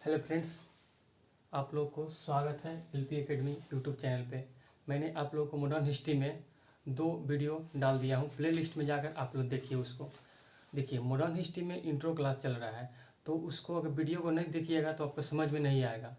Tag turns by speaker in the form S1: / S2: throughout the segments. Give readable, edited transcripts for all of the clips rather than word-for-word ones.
S1: Hello friends, आप लोग को स्वागत है एलपी एकेडमी यूट्यूब चैनल पे। मैंने आप लोगों को मॉडर्न हिस्ट्री में 2 वीडियो डाल दिया हूँ। प्ले लिस्ट में जाकर आप लोग देखिए उसको। देखिए, मॉडर्न हिस्ट्री में इंट्रो क्लास चल रहा है, तो उसको अगर वीडियो को नहीं देखिएगा तो आपको समझ में नहीं आएगा।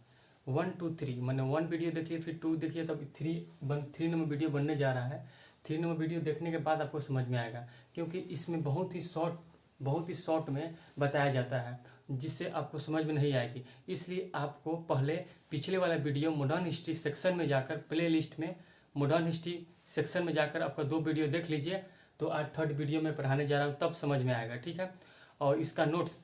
S1: 1 2 3 मैंने 1 वीडियो देखिए, फिर 2 देखिए, तब 3 नंबर वीडियो बनने जा रहा है। 3 नंबर वीडियो देखने के बाद आपको समझ में आएगा, क्योंकि इसमें बहुत ही शॉर्ट में बताया जाता है, जिससे आपको समझ में नहीं आएगी। इसलिए आपको पहले पिछले वाला वीडियो मॉडर्न हिस्ट्री सेक्शन में जाकर, प्ले लिस्ट में मॉडर्न हिस्ट्री सेक्शन में जाकर आपका 2 वीडियो देख लीजिए। तो आज 3rd वीडियो में पढ़ाने जा रहा हूँ, तब समझ में आएगा, ठीक है। और इसका notes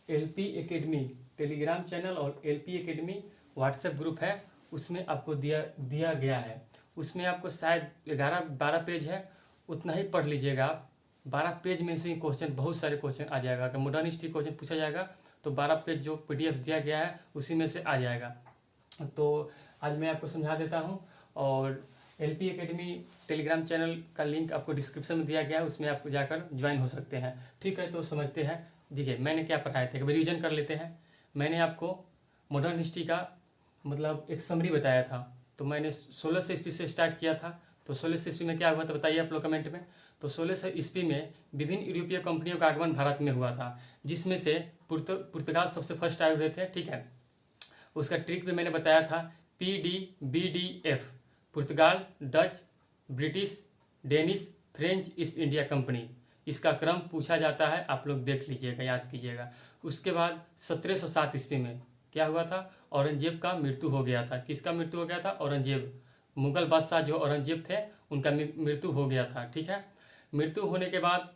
S1: LP academy Telegram channel और एलपी एकेडमी व्हाट्सएप ग्रुप है, उसमें आपको दिया गया है। उसमें आपको शायद 11-12 पेज है, उतना ही पढ़ लीजिएगा आप। 12 पेज में से क्वेश्चन, बहुत सारे क्वेश्चन आ जाएगा। अगर मॉडर्न हिस्ट्री क्वेश्चन पूछा जाएगा तो 12 पेज जो पीडीएफ दिया गया है उसी में से आ जाएगा। तो आज मैं आपको समझा देता हूं। और एलपी एकेडमी टेलीग्राम चैनल का लिंक आपको डिस्क्रिप्शन में दिया गया है, उसमें आप जाकर ज्वाइन हो सकते हैं, ठीक है। तो समझते हैं। देखिए, मैंने क्या पढ़ाए थे, रिवीजन कर लेते हैं। मैंने आपको मॉडर्न हिस्ट्री का मतलब एक समरी बताया था। तो मैंने 1600 ईस्वी से स्टार्ट किया था। तो 1600 ईस्वी में क्या हुआ था बताइए आप लोग कमेंट में। तो 1600 ईस्वी में विभिन्न यूरोपीय कंपनियों का आगमन भारत में हुआ था, जिसमें से पुर्तगाल सबसे फर्स्ट आए हुए थे, ठीक है। उसका ट्रिक भी मैंने बताया था, PDBDF, पुर्तगाल, Dutch, British, Danish, French East India Company. इसका क्रम पूछा जाता है, आप लोग देख लीजिएगा, याद कीजिएगा। उसके बाद 1707 ईस्वी में क्या हुआ था, औरंगजेब का मृत्यु हो गया था। किसका मृत्यु हो गया था? औरंगजेब, मुगल बादशाह जो औरंगजेब थे, उनका मृत्यु हो गया था, ठीक है। मृत्यु होने के बाद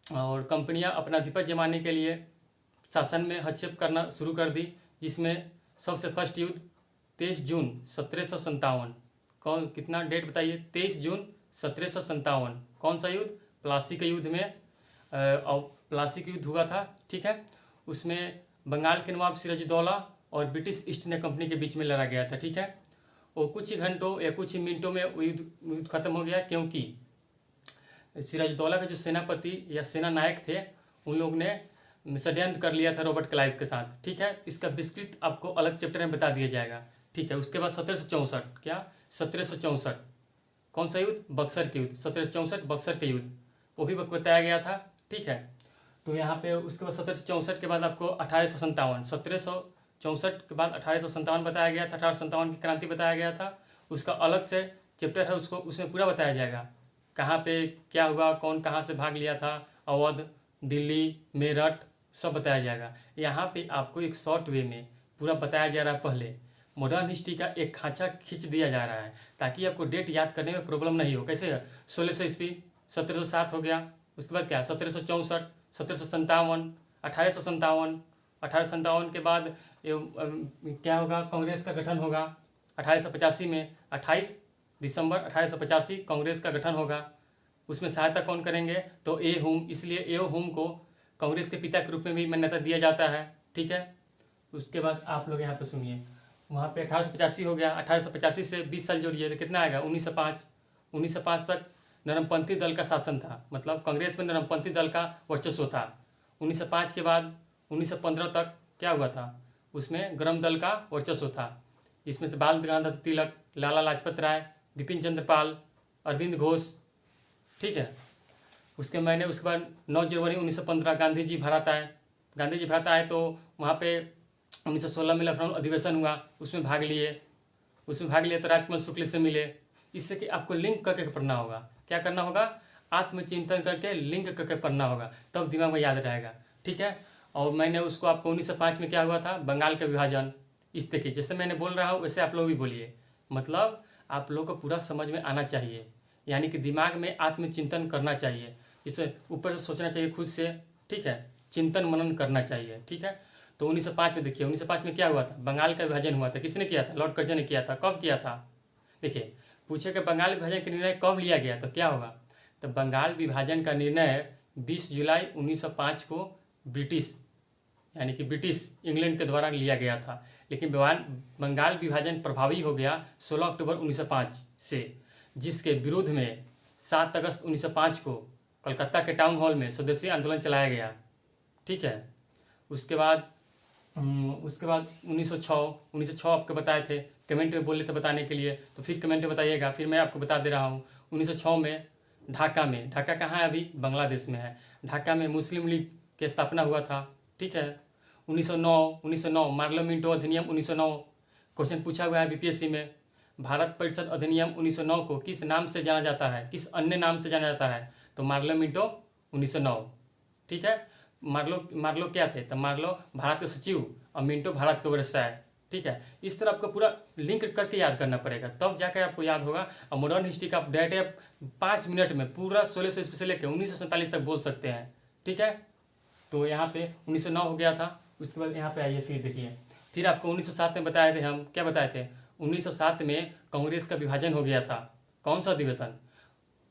S1: और कंपनियां अपना अधिपत्य जमाने के लिए शासन में हस्तक्षेप करना शुरू कर दी, जिसमें सबसे फर्स्ट युद्ध 23 जून 1757। कौन, कितना डेट बताइए? 23 जून 1757। कौन सा युद्ध? प्लासी के युद्ध में प्लासी का युद्ध हुआ था, ठीक है। उसमें बंगाल के नवाब सिराजुद्दौला और ब्रिटिश ईस्ट इंडिया कंपनी के बीच में लड़ा गया था, ठीक है। और कुछ ही घंटों या कुछ ही मिनटों में युद्ध खत्म हो गया, क्योंकि सिराजुद्दौला के जो सेनापति या सेना नायक थे, उन लोग ने षड्यंत्र कर लिया था रॉबर्ट क्लाइव के साथ, ठीक है। इसका विस्तृत आपको अलग चैप्टर में बता दिया जाएगा, ठीक है। उसके बाद 1764, क्या 1764 कौन सा युद्ध? बक्सर के युद्ध। 1764 बक्सर के युद्ध, वो भी बताया गया था, ठीक है। तो यहाँ पे उसके बाद 1764 के बाद आपको 1857, 1764 के बाद 1857 बताया गया था। 1857 की क्रांति बताया गया था। उसका अलग से चैप्टर है, उसको उसमें पूरा बताया जाएगा, कहाँ पे क्या हुआ, कौन कहाँ से भाग लिया था, अवध, दिल्ली, मेरठ, सब बताया जाएगा। यहाँ पे आपको एक शॉर्ट वे में पूरा बताया जा रहा है। पहले मॉडर्न हिस्ट्री का एक खांचा खींच दिया जा रहा है, ताकि आपको डेट याद करने में प्रॉब्लम नहीं हो। कैसे? 1600 ईस्वी 1707 हो गया। उसके बाद क्या? 1764, 1757, 1857। 1857 के बाद क्या होगा? कांग्रेस का गठन होगा 1885 में। 28 दिसंबर 1885 कांग्रेस का गठन होगा। उसमें सहायता कौन करेंगे? तो ए हुम, इसलिए ए हुम को कांग्रेस के पिता के रूप में भी मान्यता दिया जाता है, ठीक है। उसके बाद आप लोग यहाँ पे सुनिए, वहाँ पे 1885 हो गया। 1885 से 20 साल जोड़िए तो कितना आएगा? 1905। 1905 तक नरमपंथी दल का शासन था, मतलब कांग्रेस में नरमपंथी दल का वर्चस्व था। 1905 के बाद 1915 तक क्या हुआ था? उसमें गरम दल का वर्चस्व था, जिसमें से बाल गंगाधर तिलक, लाला लाजपत राय, बिपिन चंद्र पाल, अरविंद घोष, ठीक है। उसके बाद 9 जनवरी 1915 गांधी जी भारत आए। गांधी जी भारत आए तो वहाँ पे 1916 में लखनऊ अधिवेशन हुआ, उसमें भाग लिए तो राजकमल शुक्ल से मिले। इससे कि आपको लिंक करके पढ़ना होगा। क्या करना होगा? आत्मचिंतन करके लिंक करके पढ़ना होगा, तब दिमाग में याद रहेगा, ठीक है। और मैंने उसको आपको 1905 में क्या हुआ था? बंगाल का विभाजन। इस तरीके जैसे मैंने बोल रहा हूँ वैसे आप लोग भी बोलिए, मतलब आप लोग को पूरा समझ में आना चाहिए, यानी कि दिमाग में आत्मचिंतन करना चाहिए। इसे ऊपर से सोचना चाहिए खुद से, ठीक है। चिंतन मनन करना चाहिए, ठीक है। तो 1905 में देखिए, 1905 में क्या हुआ था? बंगाल का विभाजन हुआ था। किसने किया था? लॉर्ड कर्जन ने किया था। कब किया था? देखिए, पूछे कि बंगाल विभाजन का निर्णय कब लिया गया, तो क्या होगा? तो बंगाल विभाजन का निर्णय 20 जुलाई 1905 को ब्रिटिश, यानी कि ब्रिटिश इंग्लैंड के द्वारा लिया गया था। लेकिन बंगाल विभाजन प्रभावी हो गया 16 अक्टूबर 1905 से, जिसके विरोध में 7 अगस्त 1905 को कलकत्ता के टाउन हॉल में स्वदेशी आंदोलन चलाया गया, ठीक है। उसके बाद उसके बाद 1906 आपको बताए थे, कमेंट में बोले थे बताने के लिए, तो फिर कमेंट में बताइएगा, फिर मैं आपको बता दे रहा हूँ। 1906 में ढाका कहाँ है, अभी बांग्लादेश में है। ढाका में मुस्लिम लीग की स्थापना हुआ था, ठीक है। 1909 मार्लो मिंटो अधिनियम 1909, क्वेश्चन पूछा हुआ है बीपीएससी में। भारत परिषद अधिनियम 1909 को किस नाम से जाना जाता है, किस अन्य नाम से जाना जाता है, तो मार्लो मिंटो 1909, ठीक है। मार्लो क्या थे, तो मार्लो भारत के सचिव और मिंटो भारत के व्यवसाय, ठीक है। इस तरह आपको पूरा लिंक करके याद करना पड़ेगा, तब जाकर आपको याद होगा। और मॉडर्न हिस्ट्री का आप डायरेक्ट 5 मिनट में पूरा 1600 से लेकर 1947 तक बोल सकते हैं, ठीक है। तो यहाँ पे 1909 हो गया था। उसके बाद यहाँ पे आइए, फिर देखिए, फिर आपको 1907 में बताए थे हम, क्या बताए थे, 1907 में कांग्रेस का विभाजन हो गया था। कौन सा अधिवेशन,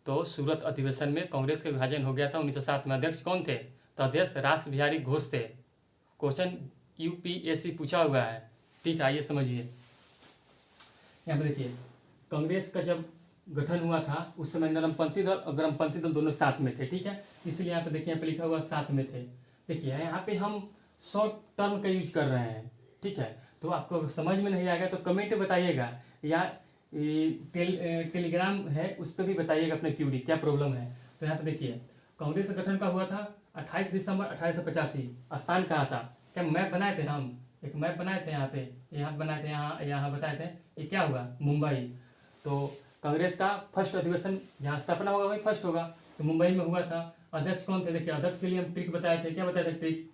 S1: तो सूरत अधिवेशन में कांग्रेस का विभाजन हो गया था 1907 में। अध्यक्ष कौन थे, तो अध्यक्ष रास बिहारी घोष थे। क्वेश्चन यूपीएससी पूछा हुआ है, ठीक है। आइए समझिए, यहाँ पे देखिए, कांग्रेस का जब गठन हुआ था उस समय नरमपंथी दल और गरमपंथी दल दोनों साथ में थे, ठीक है। इसलिए यहाँ पे देखिए, यहाँ पे लिखा हुआ साथ में थे। देखिए यहाँ पे हम शॉर्ट टर्म का यूज कर रहे हैं, ठीक है। तो आपको समझ में नहीं आएगा तो कमेंट बताइएगा, या टेलीग्राम है उस पर भी बताइएगा अपने क्यूरी क्या प्रॉब्लम है। तो यहाँ पे देखिए, कांग्रेस का गठन कब हुआ था, 28 दिसंबर 1885। स्थान कहाँ था, क्या मैप बनाए थे हम, एक मैप बनाए थे यहाँ पे, यहाँ बनाए थे, यहाँ बताए थे, ये क्या हुआ, मुंबई। तो कांग्रेस का फर्स्ट अधिवेशन जहाँ स्थापना होगा वही फर्स्ट होगा, तो मुंबई में हुआ था। अध्यक्ष कौन थे, देखिए अध्यक्ष के लिए हम ट्रिक बताए थे, क्या बताए थे ट्रिक,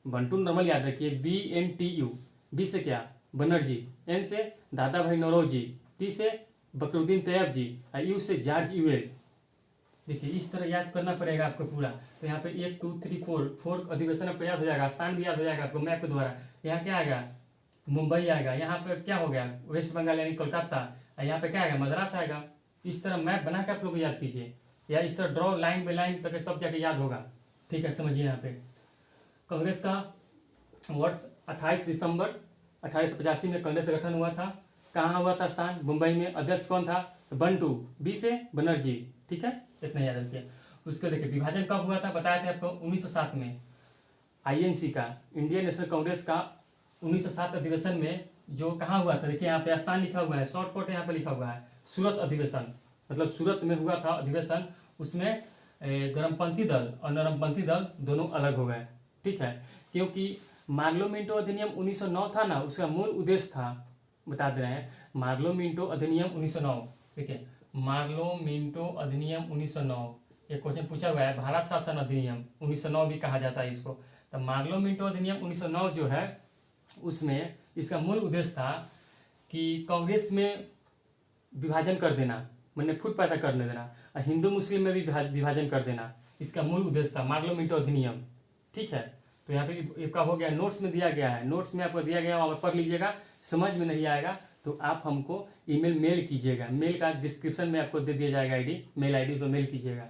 S1: बंटू नॉर्मल याद रखिए, BNTU, बी से क्या, बनर्जी, एन से दादा भाई नौरोजी, टी से बकरुद्दीन तैयब जी, और यू से जॉर्ज यूएल। देखिए इस तरह याद करना पड़ेगा आपको पूरा। तो यहाँ पे 1 2 3 4 अधिवेशन आपको याद हो जाएगा, स्थान भी याद हो जाएगा आपको मैप के द्वारा। यहाँ क्या आएगा, मुंबई आएगा। यहाँ पे क्या हो गया, वेस्ट बंगाल यानी कोलकाता। यहाँ पे क्या आएगा, मद्रास आएगा। इस तरह मैप बना के आप लोग याद कीजिए, या इस तरह ड्रॉ लाइन बाई लाइन करके तब जाके याद होगा, ठीक है। समझिए, यहाँ पे कांग्रेस का वर्ष 28 दिसंबर 1885 में कांग्रेस का गठन हुआ था। कहाँ हुआ था स्थान, मुंबई में। अध्यक्ष कौन था, बंटू, बी से बनर्जी, ठीक है। इतना याद रखिए। उसको देखिए विभाजन कब हुआ था, बताया था आपको 1907 में। INC का, इंडियन नेशनल कांग्रेस का 1907 अधिवेशन में जो कहाँ हुआ था, देखिए यहाँ पे स्थान लिखा हुआ है, शॉर्टकट यहाँ पे लिखा हुआ है, सूरत अधिवेशन, मतलब सूरत में हुआ था अधिवेशन। उसमें गरमपंथी दल और नरमपंथी दल दोनों अलग हो गए, ठीक है। क्योंकि मार्लो मिंटो अधिनियम 1909 था ना, उसका मूल उद्देश्य था, बता दे रहे हैं, मार्लो मिंटो अधिनियम 1909। देखिए मार्लो मिंटो अधिनियम 1909, एक क्वेश्चन पूछा हुआ है, भारत शासन अधिनियम 1909 भी कहा जाता है इसको। तो मार्लो मिंटो अधिनियम 1909 जो है, उसमें इसका मूल उद्देश्य था कि कांग्रेस में विभाजन कर देना, मैंने फूट पैदा करने देना, और हिंदू मुस्लिम में भी विभाजन कर देना, इसका मूल उद्देश्य था मार्लो मिंटो अधिनियम, ठीक है। तो यहाँ पे आपका हो गया, नोट्स में दिया गया है, नोट्स में आपको दिया गया है, वहाँ पढ़ लीजिएगा। समझ में नहीं आएगा तो आप हमको ईमेल मेल कीजिएगा, मेल का डिस्क्रिप्शन में आपको दे दिया जाएगा आईडी, मेल आईडी, उसमें मेल कीजिएगा,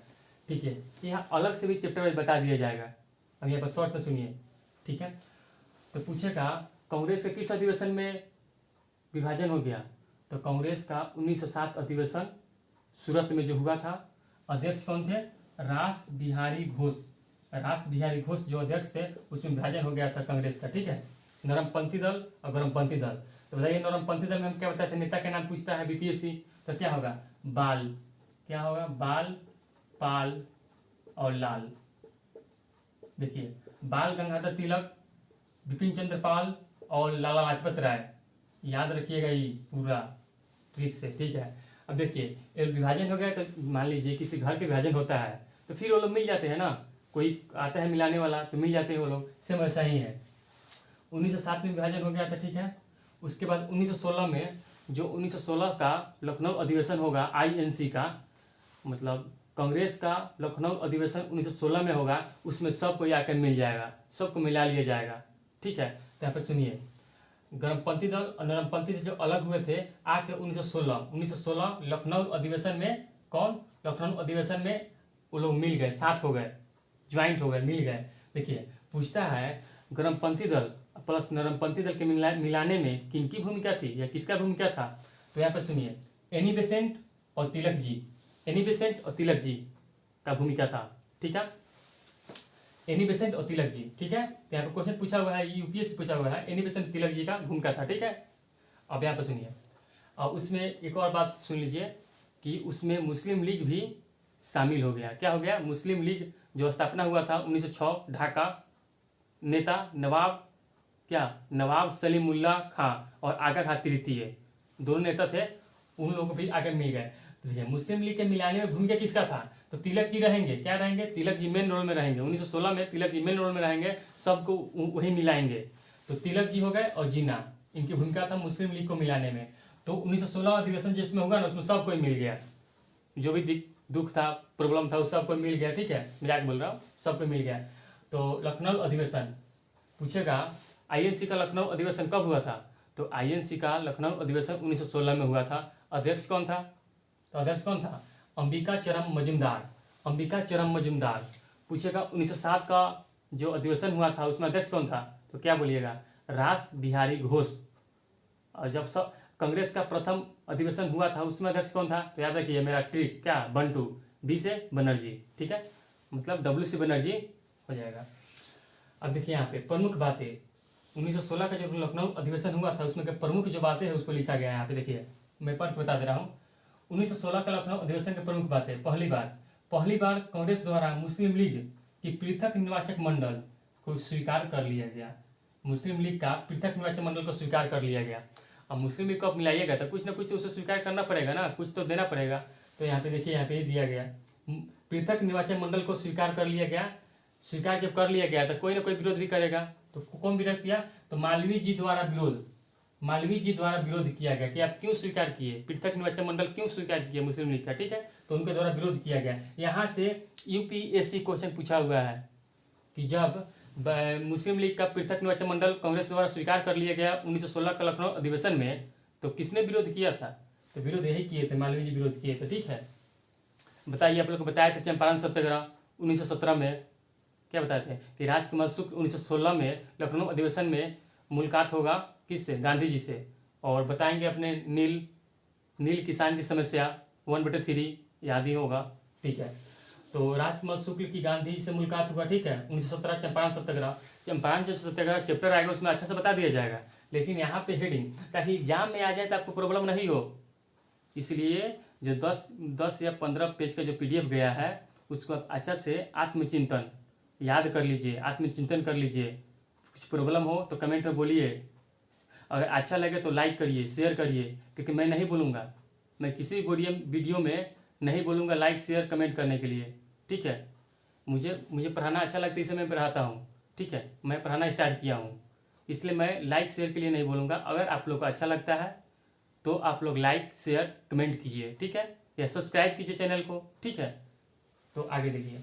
S1: ठीक है। यहाँ अलग से भी चैप्टर में बता दिया जाएगा। अब यहाँ पर शॉर्ट में सुनिए, ठीक है। तो पूछेगा कांग्रेस के किस अधिवेशन में विभाजन हो गया, तो कांग्रेस का 1907 अधिवेशन सूरत में जो हुआ था। अध्यक्ष कौन थे, रास बिहारी घोष। रास बिहारी घोष जो अध्यक्ष थे, उसमें विभाजन हो गया था कांग्रेस का, ठीक है। नरमपंथी दल और गरमपंथी दल। तो बताइए नरमपंथी दल में हम क्या बताते हैं, नेता का नाम पूछता है बीपीएससी, तो क्या होगा, बाल, क्या होगा, बाल, पाल और लाल। देखिए बाल गंगाधर तिलक, बिपिन चंद्र पाल और लाला लाजपत राय, याद रखिएगा ये पूरा ट्रिक से, ठीक है। अब देखिए विभाजन हो गया, तो मान लीजिए किसी घर के विभाजन होता है तो फिर वो लोग मिल जाते हैं ना, कोई आता है मिलाने वाला तो मिल जाते हैं वो लोग, सेम वैसा ही है। 1907 में विभाजन हो गया था, ठीक है। उसके बाद 1916 में, जो 1916 का लखनऊ अधिवेशन होगा INC का, मतलब कांग्रेस का लखनऊ अधिवेशन 1916 में होगा, उसमें सबको आकर मिल जाएगा, सबको मिला लिया जाएगा, ठीक है। तो यहाँ पर सुनिए, गरमपंथी दल और नरमपंथी दल जो अलग हुए थे आके 1916 लखनऊ अधिवेशन में, कौन, लखनऊ अधिवेशन में वो लोग मिल गए, साथ हो गए, ज्वाइंट हो गए, मिल गए। देखिए पूछता है गरमपंथी दल प्लस नरमपंथी दल के मिलाने में किनकी भूमिका थी या किसका भूमिका था, तो यहाँ पर सुनिए, एनी बेसेंट और तिलक जी, एनी बेसेंट और तिलक जी का भूमिका था, ठीक है। एनी बेसेंट और तिलक जी, ठीक है। तो यहाँ पे क्वेश्चन पूछा हुआ है, यूपीएससी पूछा हुआ है, एनी बेसेंट तिलक जी का भूमिका था, ठीक है। अब यहाँ पे सुनिए, और उसमें एक और बात सुन लीजिए कि उसमें मुस्लिम लीग भी शामिल हो गया। क्या हो गया? मुस्लिम लीग जो स्थापना हुआ था 1906 ढाका, नेता नवाब सलीमुल्लाह खां और आगा खां तृतीय, दोनों नेता थे, उन लोगों को भी आगे मिल गए। तो देखिए मुस्लिम लीग के मिलाने में भूमिका किसका था? तो तिलक जी रहेंगे। क्या रहेंगे? तिलक जी मेन रोल में रहेंगे। 1916 में तिलक जी मेन रोल में रहेंगे, सबको वही मिलाएंगे। तो तिलक जी हो गए और जिन्ना, इनकी भूमिका था मुस्लिम लीग को मिलाने में। तो 1916 अधिवेशन जिसमें होगा ना, उसमें सबको मिल गया, जो भी दुख था, प्रॉब्लम था, उस सबको मिल गया, ठीक है, मजाक बोल रहा हूँ, सबको मिल गया। तो लखनऊ अधिवेशन पूछेगा, आईएनसी का लखनऊ अधिवेशन कब हुआ था? तो आईएनसी का लखनऊ अधिवेशन 1916 में हुआ था। अध्यक्ष कौन था? तो अध्यक्ष कौन था? अंबिका चरम मजूमदार। अंबिका चरम मजूमदार। पूछेगा 1907 का जो अधिवेशन हुआ था उसमें अध्यक्ष कौन था? तो क्या बोलिएगा? रास बिहारी घोष। और जब सब कांग्रेस का प्रथम अधिवेशन हुआ था उसमें अध्यक्ष कौन था? तो याद रखिए मेरा ट्रिक, क्या? बंटू। बी से बनर्जी, ठीक है, मतलब डब्ल्यू से बनर्जी हो जाएगा। अब देखिए यहाँ पे प्रमुख बातें, 1916 का जो लखनऊ अधिवेशन हुआ था उसमें प्रमुख जो बातें हैं उसको लिखा गया है। यहाँ पे देखिए मैं पढ़ बता दे रहा हूँ। 1916 का लखनऊ अधिवेशन के प्रमुख बातें, पहली बार कांग्रेस द्वारा मुस्लिम लीग की पृथक निर्वाचक मंडल को स्वीकार कर लिया गया। मुस्लिम लीग का पृथक निर्वाचक मंडल को स्वीकार कर लिया गया। अब मुस्लिम लीग को अब मिलाइएगा तो कुछ ना कुछ उसे स्वीकार करना पड़ेगा ना, कुछ तो देना पड़ेगा। तो यहाँ पे देखिए, यहाँ पे ही दिया गया, पृथक निर्वाचक मंडल को स्वीकार कर लिया गया। स्वीकार जब कर लिया गया तो कोई ना कोई विरोध भी करेगा। तो कौन विरोध किया? तो मालवीय जी द्वारा विरोध किया गया कि आप क्यों स्वीकार किए, पृथक निर्वाचक मंडल क्यों स्वीकार किए मुस्लिम लीग का, ठीक है। तो उनके द्वारा विरोध किया गया। यहाँ से यूपीएससी क्वेश्चन पूछा हुआ है कि जब मुस्लिम लीग का पृथक निर्वाचक मंडल कांग्रेस द्वारा स्वीकार कर लिया गया 1916 का लखनऊ अधिवेशन में, तो किसने विरोध किया था? तो विरोध यही किए थे, मालवीय जी विरोध किए थे, ठीक है। बताइए, आप लोग को बताए थे चंपारण सत्याग्रह 1917 में क्या बताए थे कि राजकुमार शुक्ल 1916 में लखनऊ अधिवेशन में मुलाकात होगा किससे? गांधी जी से। और बताएंगे अपने नील किसान की समस्या 1/3, याद ही होगा, ठीक है। तो राजकुमार शुक्ल की गांधी जी से मुलाकात होगा, ठीक है। 1917 चंपारण सत्याग्रह। चंपारण जब सत्याग्रह चैप्टर आएगा उसमें अच्छा से बता दिया जाएगा, लेकिन यहाँ पे हेडिंग, ताकि एग्जाम में आ जाए तो आपको प्रॉब्लम नहीं हो, इसलिए जो 10 या 15 पेज का जो पीडीएफ गया है उसको आप अच्छा से आत्मचिंतन याद कर लीजिए, आत्मचिंतन कर लीजिए। कुछ प्रॉब्लम हो तो कमेंट में बोलिए, अगर अच्छा लगे तो लाइक करिए, शेयर करिए, क्योंकि मैं नहीं बोलूँगा, मैं किसी वीडियो में नहीं बोलूँगा लाइक शेयर कमेंट करने के लिए, ठीक है। मुझे पढ़ाना अच्छा लगता है, इसलिए मैं पढ़ाता हूँ, ठीक है। मैं पढ़ाना स्टार्ट किया हूँ, इसलिए मैं लाइक शेयर के लिए नहीं बोलूँगा। अगर आप लोग को अच्छा लगता है तो आप लोग लाइक शेयर कमेंट कीजिए, ठीक है, या सब्सक्राइब कीजिए चैनल को, ठीक है। तो आगे देखिए,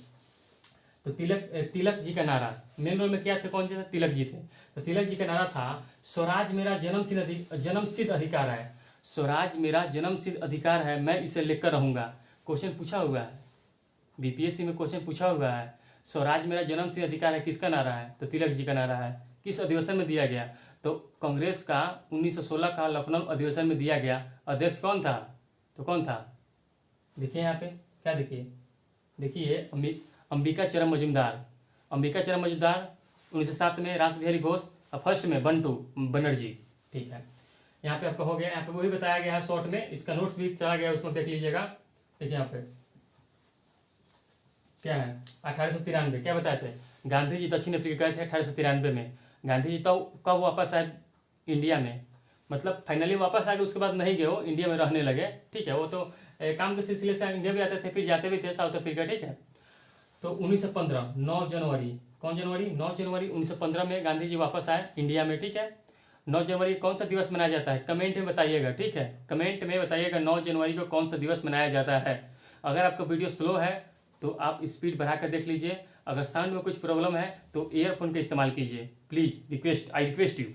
S1: तो तिलक जी का नारा, मेन रोल में क्या थे, कौन थे? तिलक जी थे। तो तिलक जी का नारा था, स्वराज मेरा जन्मसिद्ध अधिकार है। स्वराज मेरा जन्मसिद्ध अधिकार है, मैं इसे लेकर रहूंगा। क्वेश्चन पूछा हुआ है, बीपीएससी में क्वेश्चन पूछा हुआ है, स्वराज मेरा जन्मसिद्ध अधिकार है, किसका नारा है? तो तिलक जी का नारा है। किस अधिवेशन में दिया गया? तो कांग्रेस का 1916 का लखनऊ अधिवेशन में दिया गया। अध्यक्ष कौन था? तो कौन था? देखिए यहाँ पे क्या, देखिए अंबिका चरम मजूमदार। 1907 में रास बिहारी घोष और फर्स्ट में बंटू बनर्जी, ठीक है। यहाँ पे आपका हो गया, यहाँ पे वही बताया गया है शॉर्ट में, इसका नोट्स भी चला गया, उसमें देख लीजिएगा। देखिए यहाँ पे क्या है, 1893 क्या बताए थे? गांधी जी दक्षिण अफ्रीका गए थे 1893 में। गांधी जी तो कब वापस आए इंडिया में, मतलब फाइनली वापस आ गए, उसके बाद नहीं गए, वो इंडिया में रहने लगे, ठीक है। वो तो काम के सिलसिले से इंडिया भी आते थे, फिर जाते भी थे साउथ अफ्रीका, ठीक है। तो 1915 9 जनवरी, कौन जनवरी? 9 जनवरी 1915 में गांधी जी वापस आए इंडिया में, ठीक है। 9 जनवरी कौन सा दिवस मनाया जाता है? कमेंट में बताइएगा, ठीक है, कमेंट में बताइएगा 9 जनवरी को कौन सा दिवस मनाया जाता है। अगर आपका वीडियो स्लो है तो आप स्पीड बढ़ा कर देख लीजिए, अगर साउंड में कुछ प्रॉब्लम है तो ईयरफोन का इस्तेमाल कीजिए, प्लीज, आई रिक्वेस्ट यू,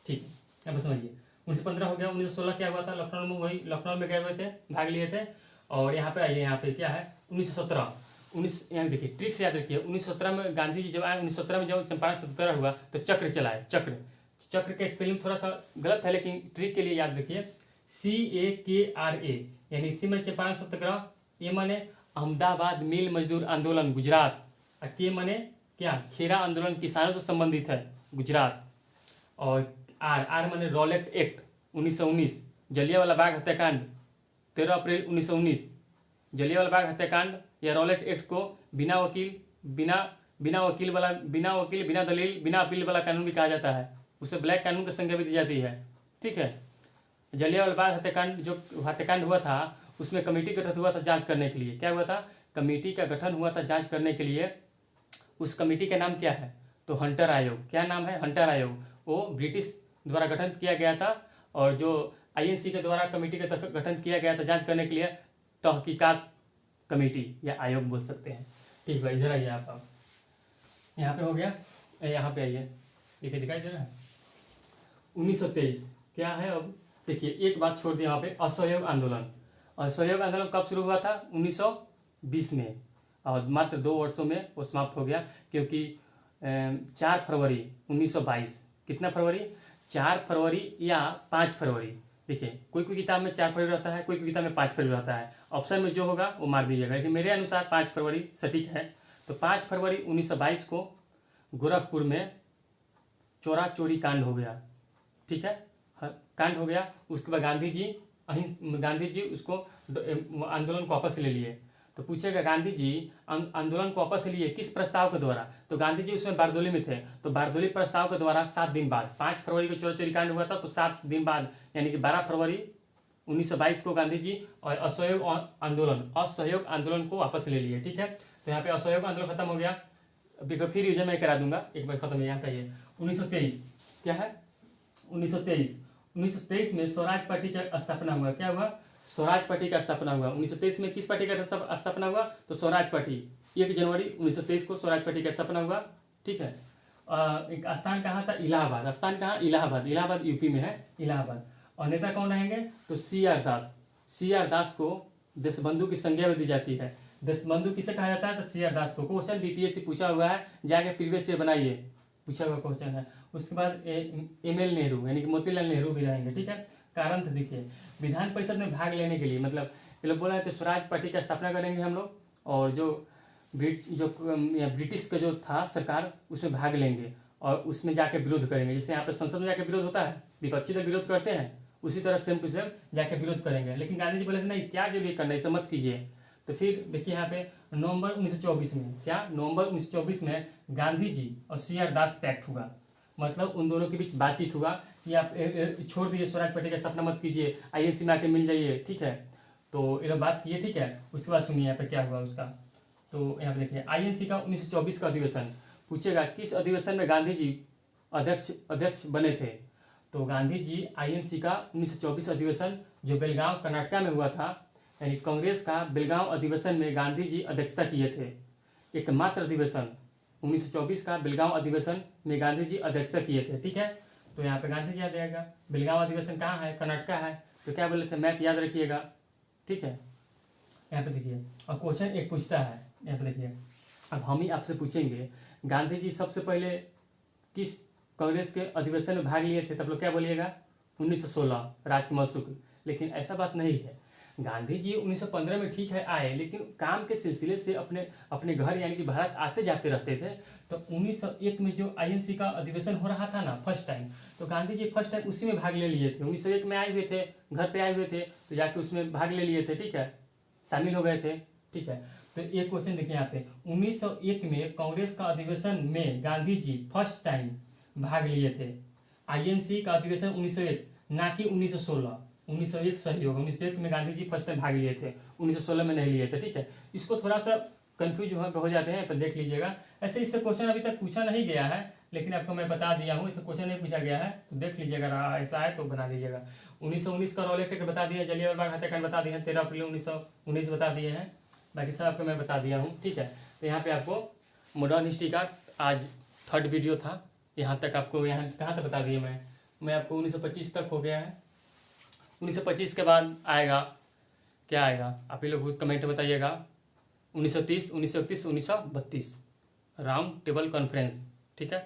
S1: ठीक है। अब समझिए, 1915 हो गया। 1916 क्या हुआ था? लखनऊ में, वही लखनऊ में गए हुए थे, भाग लिए थे। और यहाँ पे आइए, यहाँ पे क्या है, 1917 यहाँ देखिए, ट्रिक से याद रखिए, 1917 में गांधी जी जब आए, 1917 में जब चंपारण सत्याग्रह हुआ तो चक्र चलाए, चक्र का स्पेलिंग थोड़ा सा गलत है, लेकिन ट्रिक के लिए याद रखिए, CAKRA, यानी सी माने चंपारण सत्याग्रह, ए माने अहमदाबाद मिल मजदूर आंदोलन गुजरात, और के माने क्या, खेरा आंदोलन किसानों से संबंधित है, गुजरात। और आर, आर माने रॉलेट एक्ट 1919, जलियांवाला बाग हत्याकांड 13 अप्रैल 1919। जलियांवाला बाग हत्याकांड या रॉलेट एक्ट को बिना वकील बिना दलील बिना अपील वाला कानून भी कहा जाता है। उसे ब्लैक कानून की संज्ञा भी दी जाती है। ठीक है, जलियांवाला बाग हत्याकांड जो हत्याकांड हुआ था उसमें कमेटी गठित हुआ था जांच करने के लिए। क्या हुआ था, कमेटी का गठन हुआ था जांच करने के लिए। उस कमेटी का नाम क्या है, तो हंटर आयोग। क्या नाम है, हंटर आयोग। वो ब्रिटिश द्वारा गठन किया गया था और जो आईएनसी के द्वारा कमेटी का गठन किया गया था जांच करने के लिए, तहकीकात कमेटी या आयोग बोल सकते हैं। ठीक है, इधर आइए आप यहाँ पे हो गया, यहाँ पे आइए, देखिए दिखाई दे रहा है 1923 क्या है। अब देखिए एक बात छोड़ दी यहाँ पे, असहयोग आंदोलन। असहयोग आंदोलन कब शुरू हुआ था, 1920 में, और मात्र 2 वर्षों में वो समाप्त हो गया, क्योंकि 4 फरवरी 1922, कितना फरवरी, 4 फरवरी या 5 फरवरी। देखिए कोई कोई किताब में 4 फरवरी रहता है, कोई कोई किताब में 5 फरवरी रहता है। ऑप्शन में जो होगा वो मार दीजिएगा, लेकिन मेरे अनुसार 5 फरवरी सटीक है। तो 5 फरवरी 1922 को गोरखपुर में चोरा चोरी कांड हो गया। ठीक है, कांड हो गया। उसके बाद गांधी जी उसको आंदोलन को वापस ले लिए। तो पूछेगा गांधी जी आंदोलन को वापस लिए किस प्रस्ताव के द्वारा, तो गांधी जी उसमें बारदोली में थे, तो बारदोली प्रस्ताव के द्वारा 7 दिन बाद, 5 फरवरी को चोरा चोरी कांड हुआ था, तो 7 दिन बाद यानी कि 12 फरवरी 1922 को गांधी जी और असहयोग आंदोलन को वापस ले लिए। ठीक है, तो यहाँ पे असहयोग आंदोलन खत्म हो गया। अभी फिर रिविजन मैं करा दूंगा, एक बार खत्म है। यहाँ पे 1923 क्या है, 1923 में स्वराज पार्टी का स्थापना हुआ। क्या हुआ, स्वराज पार्टी का स्थापना हुआ। 1923 में किस पार्टी का स्थापना हुआ, तो स्वराज पार्टी। 1 जनवरी 1923 को स्वराज पार्टी का स्थापना हुआ। ठीक है, एक स्थान कहाँ था, इलाहाबाद। स्थान कहाँ, इलाहाबाद। इलाहाबाद यूपी में है, इलाहाबाद। और नेता कौन रहेंगे, तो CR दास। CR दास को देशबंधु की संज्ञा भी दी जाती है। देशबंधु किसे कहा जाता है, तो CR दास को। क्वेश्चन बीपीएससी पूछा हुआ है, जाके प्रीवियस ईयर बनाइए, पूछा हुआ क्वेश्चन है। उसके बाद ML नेहरू यानी कि मोतीलाल नेहरू भी रहेंगे। ठीक है, कारण तो देखिए विधान परिषद में भाग लेने के लिए, मतलब ये लोग बोला है तो स्वराज पार्टी का स्थापना करेंगे हम लोग, और जो ब्रिटिश का जो था सरकार उसमें भाग लेंगे और उसमें जाके विरोध करेंगे। जैसे यहाँ पे संसद में जाके विरोध होता है, विपक्षी तो विरोध करते हैं, उसी तरह सेम टू सेम जाके विरोध करेंगे। लेकिन गांधी जी बोले नहीं, क्या जो भी करना ऐसा मत कीजिए। तो फिर देखिए यहाँ पे नवंबर 1924 में, क्या नवंबर 1924 में गांधी जी और CR दास पैक्ट हुआ। मतलब उन दोनों के बीच बातचीत हुआ कि आप छोड़ दीजिए, स्वराज पार्टी का स्थापना मत कीजिए, आईएनसी में आके मिल जाइए। ठीक है, तो ये लोग बात किए। ठीक है, उसके बाद सुनिए यहाँ पे क्या हुआ उसका। तो यहाँ पे देखिए आईएनसी का 1924 का अधिवेशन पूछेगा, किस अधिवेशन में गांधी जी अध्यक्ष बने थे, तो गांधी जी आईएनसी का 1924 अधिवेशन जो बेलगांव कर्नाटका में हुआ था, यानी कांग्रेस का बेलगांव अधिवेशन में गांधी जी अध्यक्षता किए थे। एकमात्र अधिवेशन 1924 का बेलगांव अधिवेशन में गांधी जी अध्यक्षता किए थे। ठीक है, तो यहाँ पे गांधी जी आ जाएगा। बेलगांव अधिवेशन कहाँ है, कर्नाटका है। तो क्या बोले थे, मैप याद रखिएगा। ठीक है, यहाँ पे देखिए और क्वेश्चन एक पूछता है, यहाँ पे देखिए अब हम ही आपसे पूछेंगे गांधी जी सबसे पहले किस कांग्रेस के अधिवेशन में भाग लिए थे, तब लोग क्या बोलिएगा 1916 राजकुमार शुक्ल। लेकिन ऐसा बात नहीं है, गांधी जी 1915 में ठीक है आए, लेकिन काम के सिलसिले से अपने घर यानी कि भारत आते जाते रहते थे। तो 1901 में जो आईएनसी का अधिवेशन हो रहा था ना फर्स्ट टाइम, तो गांधी जी फर्स्ट टाइम उसी में भाग ले लिए थे। 1901 में आए हुए थे, घर पे आए हुए थे, तो जाके उसमें भाग ले लिए थे। ठीक है, शामिल हो गए थे। ठीक है, तो एक क्वेश्चन देखिए यहाँ पे 1901 में कांग्रेस का अधिवेशन में गांधी जी फर्स्ट टाइम भाग लिए थे। आईएनसी का अधिवेशन 1901 ना कि 1916। 1901 सही होगा, 1901 में गांधी जी फर्स्ट टाइम भाग लिए थे, 1916 में नहीं लिए थे। ठीक है, इसको थोड़ा सा कंफ्यूज हो जाते हैं, पर देख लीजिएगा। ऐसे इससे क्वेश्चन अभी तक पूछा नहीं गया है, लेकिन आपको मैं बता दिया हूँ, इससे क्वेश्चन नहीं पूछा गया है, तो देख लीजिएगा, ऐसा है तो बना लीजिएगा। 1919 का रॉलेट एक्ट बता दिया, जलियांवाला बाग हत्याकांड बता दिया, 13 अप्रैल 1919 बता दिए हैं, बाकी सब आपको मैं बता दिया हूँ। ठीक है, तो यहाँ पे आपको मॉडर्न हिस्ट्री का आज 3rd वीडियो था। यहाँ तक आपको, यहाँ कहाँ तक बता दिए मैं आपको 1925 तक हो गया है। 1925 के बाद आएगा, क्या आएगा आप ही लोग कमेंट बताइएगा। 1930, 1931, 1932 राउंड टेबल कॉन्फ्रेंस। ठीक है,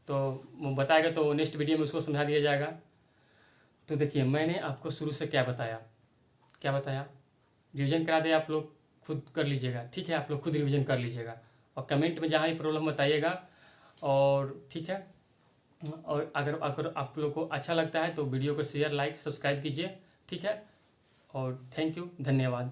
S1: तो वो बताएगा तो नेक्स्ट वीडियो में उसको समझा दिया जाएगा। तो देखिए मैंने आपको शुरू से क्या बताया, रिवीजन करा दे, आप लोग खुद कर लीजिएगा। ठीक है, आप लोग खुद रिवीजन कर लीजिएगा और कमेंट में जहाँ भी प्रॉब्लम बताइएगा। और ठीक है, और अगर आप लोग को अच्छा लगता है तो वीडियो को शेयर, लाइक, सब्सक्राइब कीजिए। ठीक है, और थैंक यू, धन्यवाद।